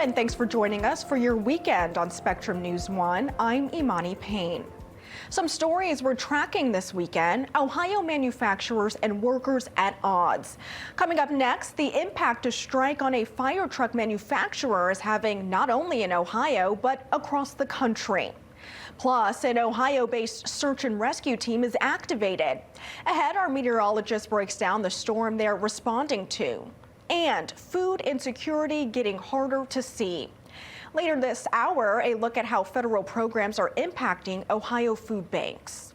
and thanks for joining us for your weekend on Spectrum News 1. I'm Imani Payne. Some stories we're tracking this weekend: Ohio manufacturers and workers at odds. Coming up next, the impact a strike on a fire truck manufacturer is having not only in Ohio, but across the country. Plus, an Ohio-based search and rescue team is activated. Ahead, our meteorologist breaks down the storm they're responding to. And food insecurity getting harder to see. Later this hour, a look at how federal programs are impacting Ohio food banks.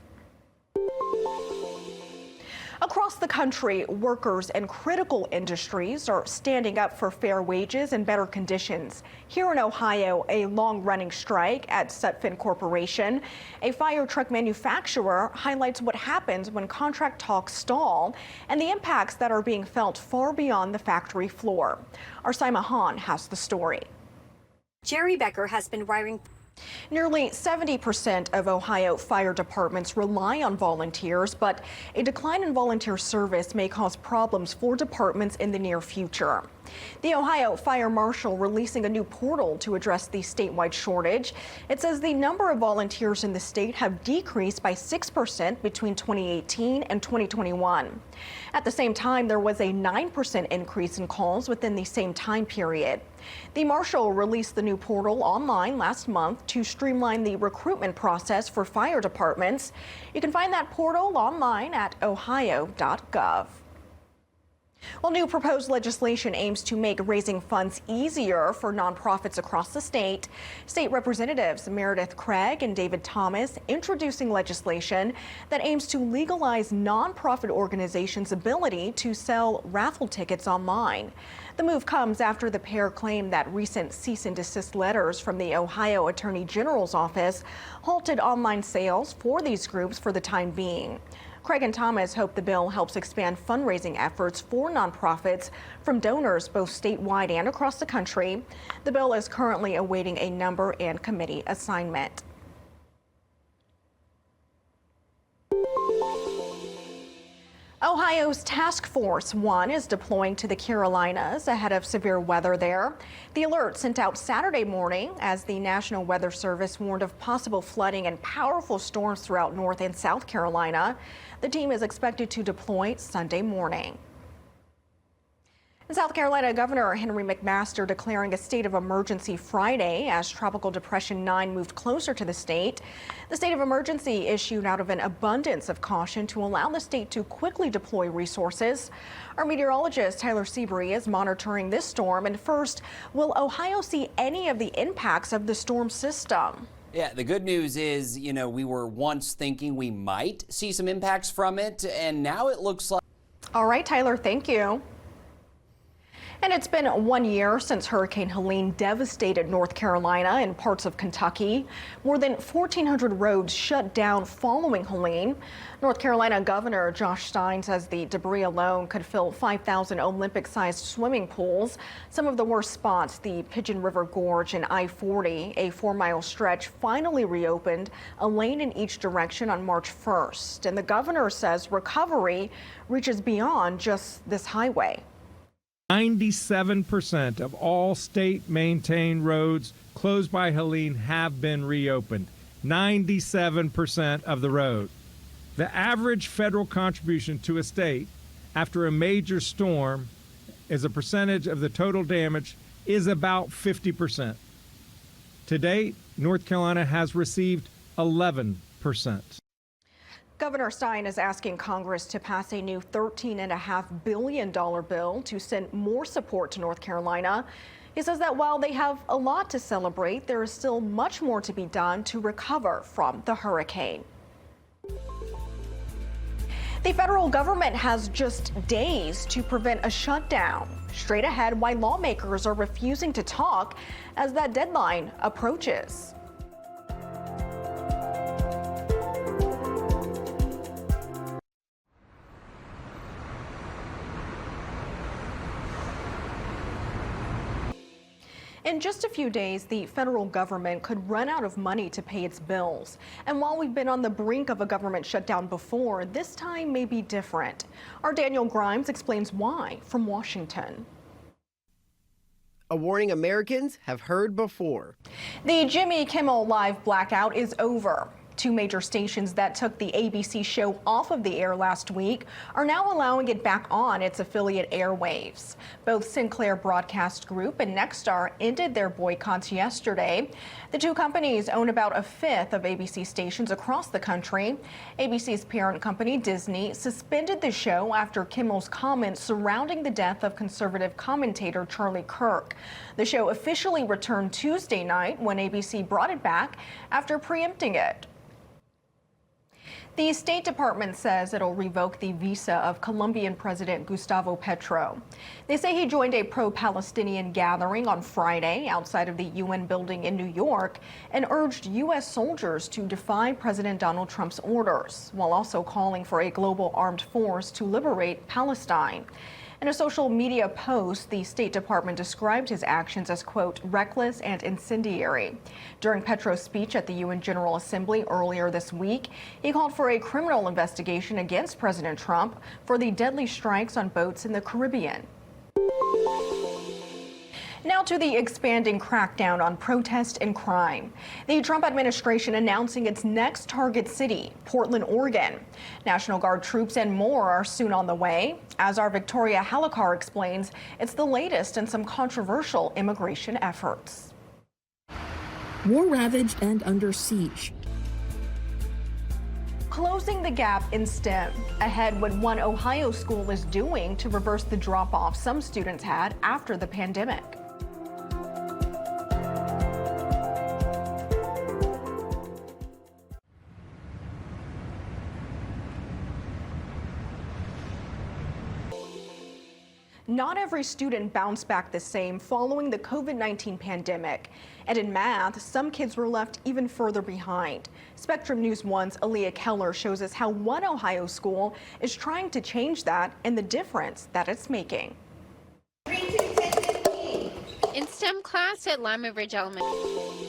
Across the country, workers in critical industries are standing up for fair wages and better conditions. Here in Ohio, a long-running strike at Sutphin Corporation, a fire truck manufacturer, highlights what happens when contract talks stall and the impacts that are being felt far beyond the factory floor. Our Saima Han has the story. Jerry Becker has been wiring. Nearly 70% of Ohio fire departments rely on volunteers, but a decline in volunteer service may cause problems for departments in the near future. The Ohio Fire Marshal releasing a new portal to address the statewide shortage. It says the number of volunteers in the state have decreased by 6% between 2018 and 2021. At the same time, there was a 9% increase in calls within the same time period. The Marshal released the new portal online last month to streamline the recruitment process for fire departments. You can find that portal online at ohio.gov. Well, new proposed legislation aims to make raising funds easier for nonprofits across the state. State Representatives Meredith Craig and David Thomas introducing legislation that aims to legalize nonprofit organizations' ability to sell raffle tickets online. The move comes after the pair claimed that recent cease and desist letters from the Ohio Attorney General's office halted online sales for these groups for the time being. Craig and Thomas hope the bill helps expand fundraising efforts for nonprofits from donors both statewide and across the country. The bill is currently awaiting a number and committee assignment. Ohio's Task Force 1 is deploying to the Carolinas ahead of severe weather there. The alert sent out Saturday morning as the National Weather Service warned of possible flooding and powerful storms throughout North and South Carolina. The team is expected to deploy Sunday morning. South Carolina Governor Henry McMaster declaring a state of emergency Friday as Tropical Depression 9 moved closer to the state. The state of emergency issued out of an abundance of caution to allow the state to quickly deploy resources. Our meteorologist Tyler Seabury is monitoring this storm. And first, will Ohio see any of the impacts of the storm system? Yeah, the good news is, we were once thinking we might see some impacts from it, and now it looks like. All right, Tyler, thank you. And it's been 1 year since Hurricane Helene devastated North Carolina and parts of Kentucky. More than 1,400 roads shut down following Helene. North Carolina Governor Josh Stein says the debris alone could fill 5,000 Olympic-sized swimming pools. Some of the worst spots, the Pigeon River Gorge and I-40, a 4-mile stretch, finally reopened, a lane in each direction on March 1st. And the governor says recovery reaches beyond just this highway. 97% of all state-maintained roads closed by Helene have been reopened. 97% of the road. The average federal contribution to a state after a major storm as a percentage of the total damage is about 50%. To date, North Carolina has received 11%. Governor Stein is asking Congress to pass a new $13.5 billion bill to send more support to North Carolina. He says that while they have a lot to celebrate, there is still much more to be done to recover from the hurricane. The federal government has just days to prevent a shutdown. Straight ahead, why lawmakers are refusing to talk as that deadline approaches. In just a few days, the federal government could run out of money to pay its bills. And while we've been on the brink of a government shutdown before, this time may be different. Our Daniel Grimes explains why from Washington. a warning Americans have heard before. The Jimmy Kimmel Live blackout is over. Two major stations that took the ABC show off of the air last week are now allowing it back on its affiliate airwaves. Both Sinclair Broadcast Group and Nexstar ended their boycotts yesterday. The two companies own about a fifth of ABC stations across the country. ABC's parent company, Disney, suspended the show after Kimmel's comments surrounding the death of conservative commentator Charlie Kirk. The show officially returned Tuesday night when ABC brought it back after preempting it. The State Department says it'll revoke the visa of Colombian President Gustavo Petro. They say he joined a pro-Palestinian gathering on Friday outside of the UN building in New York and urged U.S. soldiers to defy President Donald Trump's orders, while also calling for a global armed force to liberate Palestine. In a social media post, the State Department described his actions as, quote, reckless and incendiary. During Petro's speech at the UN General Assembly earlier this week, he called for a criminal investigation against President Trump for the deadly strikes on boats in the Caribbean. Now to the expanding crackdown on protest and crime. The Trump administration announcing its next target city, Portland, Oregon. National Guard troops and more are soon on the way. As our Victoria Halakar explains, it's the latest in some controversial immigration efforts. War ravaged and under siege. Closing the gap in STEM. Ahead, what one Ohio school is doing to reverse the drop-off some students had after the pandemic. Not every student bounced back the same following the COVID-19 pandemic. And in math, some kids were left even further behind. Spectrum News 1's Aaliyah Keller shows us how one Ohio school is trying to change that and the difference that it's making. In STEM class at Lima Ridge Elementary.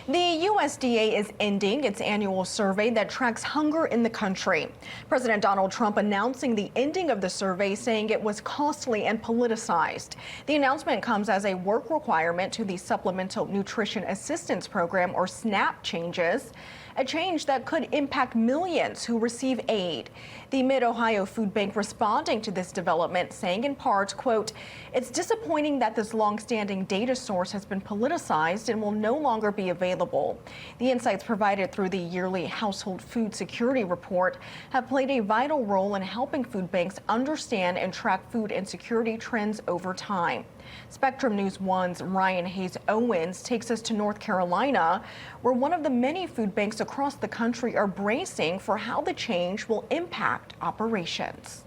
The USDA is ending its annual survey that tracks hunger in the country. President Donald Trump announcing the ending of the survey, saying it was costly and politicized. The announcement comes as a work requirement to the Supplemental Nutrition Assistance Program, or SNAP, changes, a change that could impact millions who receive aid. The Mid-Ohio Food Bank responding to this development, saying in part, quote, it's disappointing that this long-standing data source has been politicized and will no longer be available. The insights provided through the yearly Household Food Security Report have played a vital role in helping food banks understand and track food insecurity trends over time. Spectrum News 1's Ryan Hayes Owens takes us to North Carolina, where one of the many food banks across the country are bracing for how the change will impact operations.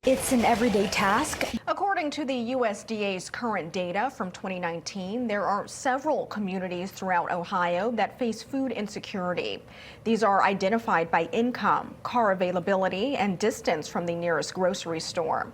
It's an everyday task. According to the USDA's current data from 2019, there are several communities throughout Ohio that face food insecurity. These are identified by income, car availability, and distance from the nearest grocery store.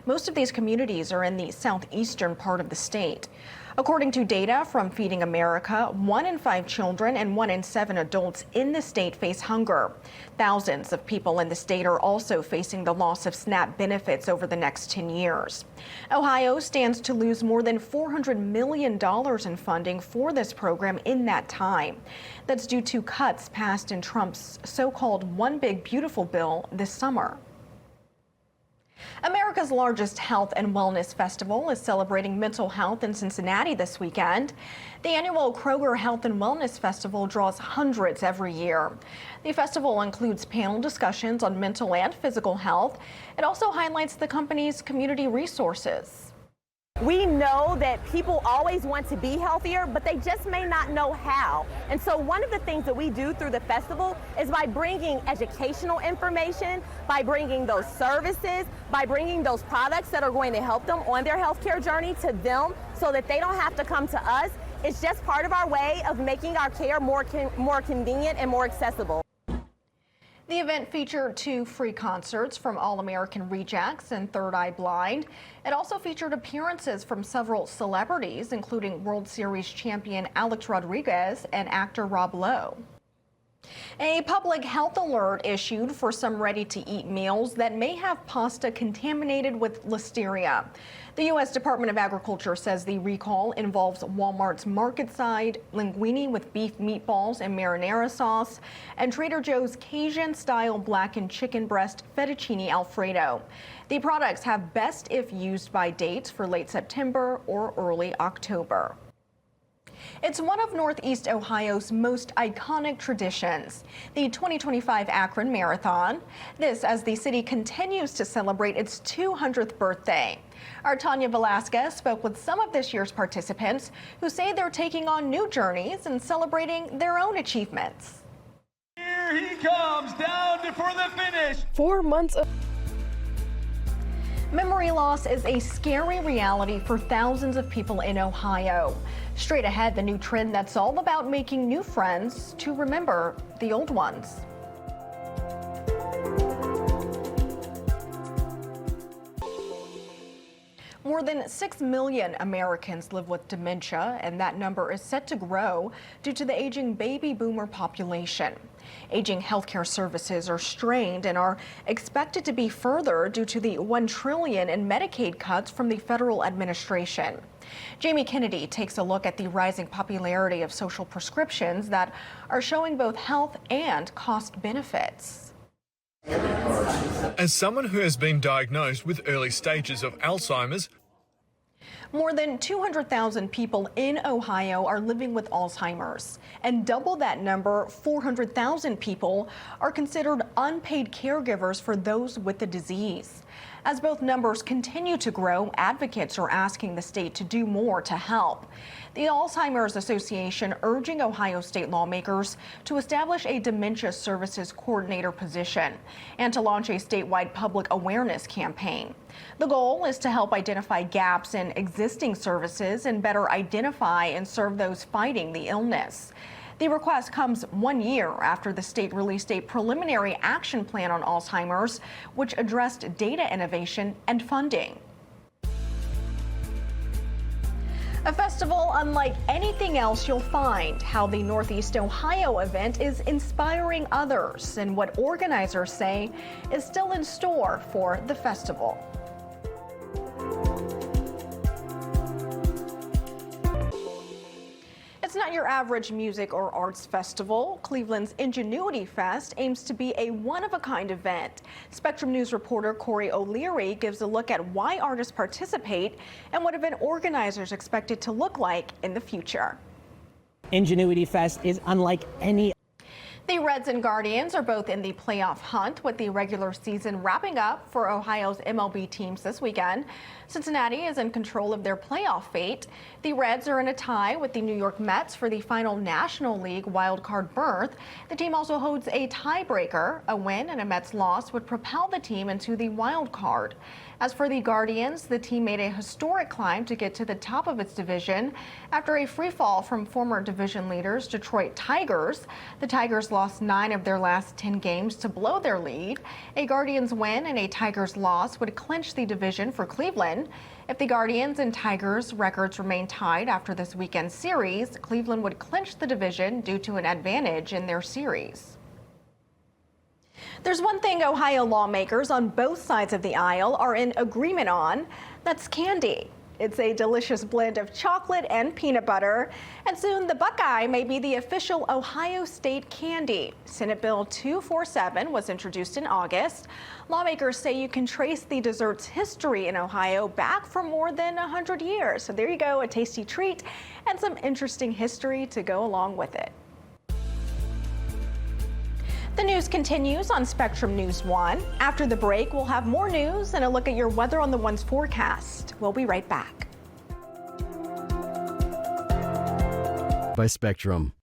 Most of these communities are in the southeastern part of the state. According to data from Feeding America, 1 in 5 children and 1 in 7 adults in the state face hunger. Thousands of people in the state are also facing the loss of SNAP benefits over the next 10 years. Ohio stands to lose more than $400 million in funding for this program in that time. That's due to cuts passed in Trump's so-called One Big Beautiful bill this summer. America's largest health and wellness festival is celebrating mental health in Cincinnati this weekend. The annual Kroger Health and Wellness Festival draws hundreds every year. The festival includes panel discussions on mental and physical health. It also highlights the company's community resources. We know that people always want to be healthier, but they just may not know how. And so one of the things that we do through the festival is by bringing educational information, by bringing those services, by bringing those products that are going to help them on their healthcare journey to them so that they don't have to come to us. It's just part of our way of making our care more convenient and more accessible. The event featured 2 free concerts from All-American Rejects and Third Eye Blind. It also featured appearances from several celebrities, including World Series champion Alex Rodriguez and actor Rob Lowe. A public health alert issued for some ready-to-eat meals that may have pasta contaminated with listeria. The U.S. Department of Agriculture says the recall involves Walmart's Market Side linguine with beef meatballs and marinara sauce, and Trader Joe's Cajun-style blackened chicken breast fettuccine Alfredo. The products have best if used by dates for late September or early October. It's one of Northeast Ohio's most iconic traditions, the 2025 Akron Marathon. This as the city continues to celebrate its 200th birthday. Our Tanya Velasquez spoke with some of this year's participants who say they're taking on new journeys and celebrating their own achievements. Here he comes down for the finish. 4 months of Memory loss is a scary reality for thousands of people in Ohio. Straight ahead, the new trend that's all about making new friends to remember the old ones. More than 6 million Americans live with dementia, and that number is set to grow due to the aging baby boomer population. Aging healthcare services are strained and are expected to be further due to the $1 trillion in Medicaid cuts from the federal administration. Jamie Kennedy takes a look at the rising popularity of social prescriptions that are showing both health and cost benefits. As someone who has been diagnosed with early stages of Alzheimer's, more than 200,000 people in Ohio are living with Alzheimer's, and double that number, 400,000 people, are considered unpaid caregivers for those with the disease. As both numbers continue to grow, advocates are asking the state to do more to help. The Alzheimer's Association urging Ohio state lawmakers to establish a dementia services coordinator position and to launch a statewide public awareness campaign. The goal is to help identify gaps in existing services and better identify and serve those fighting the illness. The request comes 1 year after the state released a preliminary action plan on Alzheimer's, which addressed data innovation and funding. A festival unlike anything else you'll find, how the Northeast Ohio event is inspiring others, and what organizers say is still in store for the festival. It's not your average music or arts festival. Cleveland's Ingenuity Fest aims to be a one-of-a-kind event. Spectrum News reporter Corey O'Leary gives a look at why artists participate and what event organizers expect it to look like in the future. Ingenuity Fest is unlike any. The Reds and Guardians are both in the playoff hunt, with the regular season wrapping up for Ohio's MLB teams this weekend. Cincinnati is in control of their playoff fate. The Reds are in a tie with the New York Mets for the final National League wildcard berth. The team also holds a tiebreaker. A win and a Mets loss would propel the team into the wild card. As for the Guardians, the team made a historic climb to get to the top of its division after a free fall from former division leaders Detroit Tigers. The Tigers lost 9 of their last 10 games to blow their lead. A Guardians win and a Tigers loss would clinch the division for Cleveland. If the Guardians and Tigers records remain tied after this weekend's series, Cleveland would clinch the division due to an advantage in their series. There's one thing Ohio lawmakers on both sides of the aisle are in agreement on. That's candy. It's a delicious blend of chocolate and peanut butter, and soon the Buckeye may be the official Ohio state candy. Senate Bill 247 was introduced in August. Lawmakers say you can trace the dessert's history in Ohio back for more than 100 years. So there you go, a tasty treat and some interesting history to go along with it. The news continues on Spectrum News 1. After the break, we'll have more news and a look at your Weather on the One's forecast. We'll be right back. By Spectrum.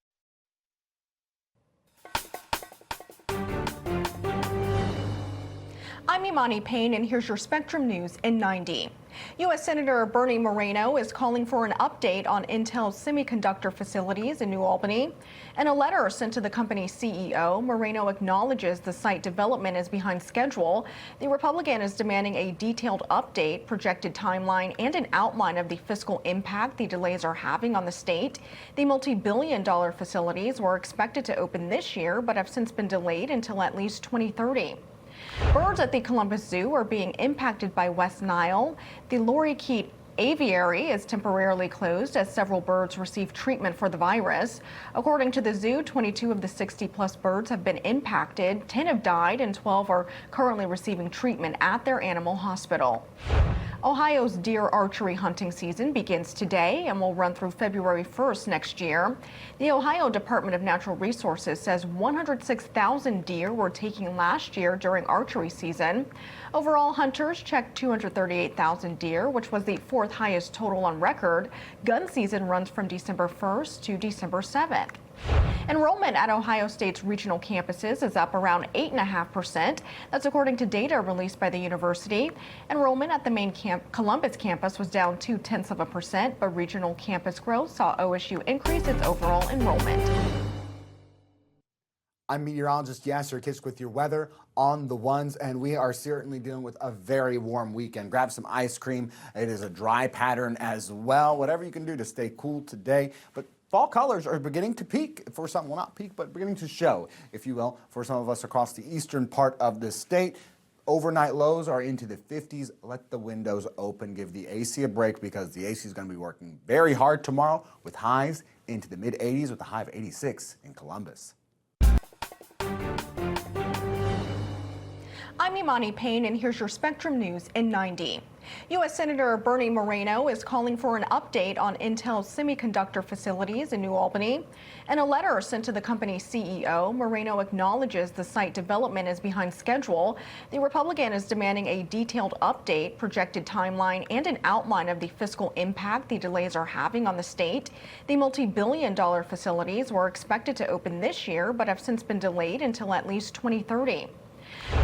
I'm I'm Imani Payne, and here's your Spectrum News in 90. U.S. Senator Bernie Moreno is calling for an update on Intel's semiconductor facilities in New Albany. In a letter sent to the company's CEO, Moreno acknowledges the site development is behind schedule. The Republican is demanding a detailed update, projected timeline, and an outline of the fiscal impact the delays are having on the state. The multi-billion-dollar facilities were expected to open this year, but have since been delayed until at least 2030. Birds at the Columbus Zoo are being impacted by West Nile. The lorikeet aviary is temporarily closed as several birds receive treatment for the virus. According to the zoo, 22 of the 60-plus birds have been impacted, 10 have died, and 12 are currently receiving treatment at their animal hospital. Ohio's deer archery hunting season begins today and will run through February 1st next year. The Ohio Department of Natural Resources says 106,000 deer were taken last year during archery season. Overall, hunters checked 238,000 deer, which was the fourth highest total on record. Gun season runs from December 1st to December 7th. Enrollment at Ohio State's regional campuses is up around 8.5%. That's according to data released by the university. Enrollment at the main Columbus campus was down 0.2%, but regional campus growth saw OSU increase its overall enrollment. I'm meteorologist Yasser Kisk with your weather on the ones, and we are certainly dealing with a very warm weekend. Grab some ice cream. It is a dry pattern as well. Whatever you can do to stay cool today. But fall colors are beginning to peak for some, well, not peak, but beginning to show, if you will, for some of us across the eastern part of the state. Overnight lows are into the 50s. Let the windows open. Give the AC a break because the AC is going to be working very hard tomorrow with highs into the mid-80s with a high of 86 in Columbus. I'm Imani Payne, and here's your Spectrum News in 90. U.S. Senator Bernie Moreno is calling for an update on Intel's semiconductor facilities in New Albany. In a letter sent to the company's CEO, Moreno acknowledges the site development is behind schedule. The Republican is demanding a detailed update, projected timeline, and an outline of the fiscal impact the delays are having on the state. The multi-billion-dollar facilities were expected to open this year, but have since been delayed until at least 2030.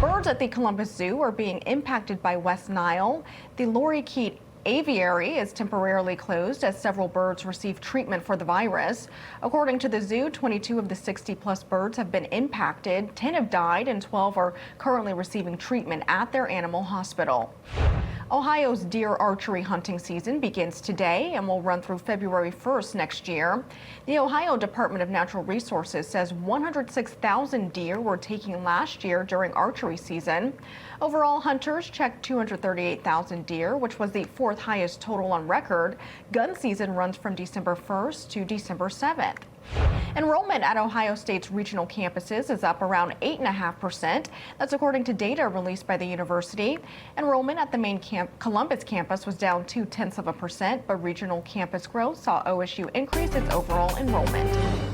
Birds at the Columbus Zoo are being impacted by West Nile. The lorikeet aviary is temporarily closed as several birds receive treatment for the virus. According to the zoo, 22 of the 60-plus birds have been impacted, 10 have died, and 12 are currently receiving treatment at their animal hospital. Ohio's deer archery hunting season begins today and will run through February 1st next year. The Ohio Department of Natural Resources says 106,000 deer were taken last year during archery season. Overall, hunters checked 238,000 deer, which was the fourth highest total on record. Gun season runs from December 1st to December 7th. Enrollment at Ohio State's regional campuses is up around 8.5%. That's according to data released by the university. Enrollment at the main Columbus campus was down 0.2%, but regional campus growth saw OSU increase its overall enrollment.